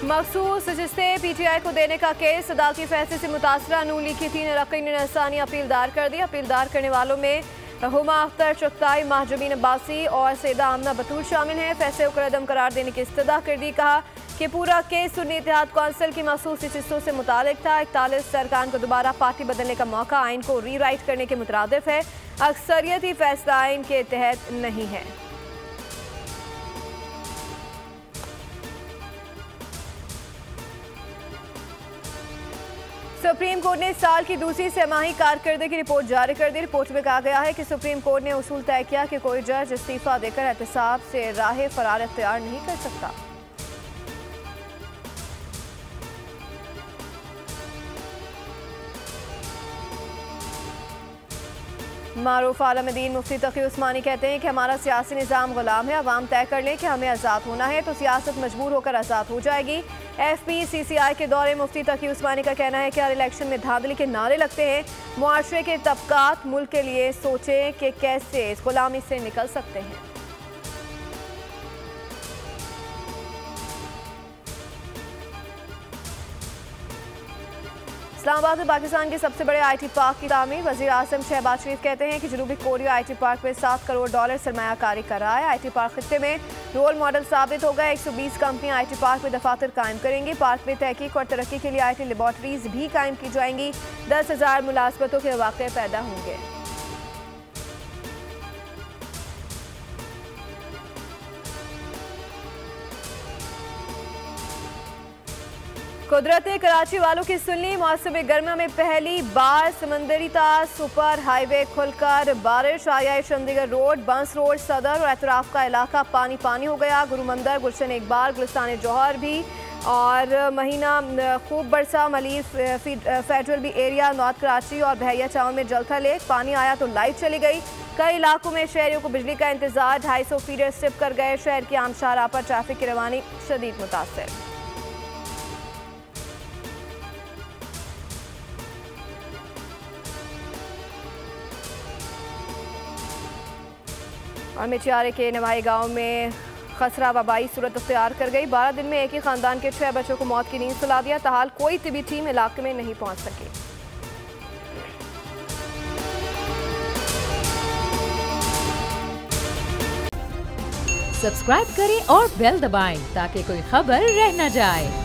मखसूस सजिस्ते पीटीआई को देने का केस अदालती फैसले से मुतासरा नून लीग की 3 अरकान ने इंसानी अपील दायर कर दी। अपील दायर करने वालों में हुमा अख्तर चुगताई, महजबीन अब्बासी और सैयदा आमना बतूल शामिल हैं। फैसले को कदम करार देने की इस्तदा कर दी। कहा कि पूरा केस सुन्नी इत्तेहाद कौंसिल की मखसूस हिस्सों से मुतालिक था। 41 अरकान को दोबारा पार्टी बदलने का मौका आइन को रीराइट करने के मुतरादिफ है। अक्सरियती फैसला आइन के तहत नहीं है। सुप्रीम कोर्ट ने साल की दूसरी छमाही कारकर्दगी की रिपोर्ट जारी कर दी। रिपोर्ट में कहा गया है कि सुप्रीम कोर्ट ने उसूल तय किया कि कोई जज इस्तीफा देकर एहतसाब से राह फरार इख्तियार नहीं कर सकता। मारूफ आलमदीन मुफ्ती तकी उस्मानी कहते हैं कि हमारा सियासी निज़ाम गुलाम है। अवाम तय कर लें कि हमें आज़ाद होना है तो सियासत मजबूर होकर आज़ाद हो जाएगी। FPCCI के दौरे मुफ्ती तकी उस्मानी का कहना है कि हर इलेक्शन में धांधली के नारे लगते हैं। मुआशरे के तबकात मुल्क के लिए सोचें कि कैसे इस गुलामी से निकल सकते हैं। इस्लामाबाद में पाकिस्तान के सबसे बड़े IT पार्क की तामीर। वज़ीर आज़म शहबाज शरीफ कहते हैं कि जनूबी कोरिया IT पार्क में $7 करोड़ सरमायाकारी कर रहा है। IT पार्क खित्ते में रोल मॉडल साबित होगा। 120 कंपनियां IT पार्क में दफातर कायम करेंगी। पार्क में तहकीक और तरक्की के लिए IT लेबॉर्ट्रीज भी कायम की जाएंगी। 10,000 मुलाजमतों के मौके पैदा होंगे। कुदरत ने कराची वालों की सुनली। मौसम गर्मा में पहली बार समंदरी तार सुपर हाईवे खुलकर बारिश आई। चंडीगढ़ रोड, बंस रोड, सदर और एतराफ का इलाका पानी पानी हो गया। गुरुमंदर, गुलशन इकबाल, गुलिस्तान जौहर भी और महीना खूब बरसा। मलीर फेडरल भी एरिया, नॉर्थ कराची और बहैया चाउन में जलथा लेक पानी आया तो लाइट चली गई। कई इलाकों में शहरियों को बिजली का इंतजार। 250 फीडर स्टिप कर गए। शहर की आम शाहराह पर ट्रैफिक की रवानी शदीद मुतासर। और मिचियारे के नवाई गांव में खसरा वबाई सूरत अख्तियार कर गई। 12 दिन में एक ही खानदान के 6 बच्चों को मौत की नींद सुला दिया। ताहाल कोई तिबी टीम इलाके में नहीं पहुंच सकी। सब्सक्राइब करें और बेल दबाएं ताकि कोई खबर रह न जाए।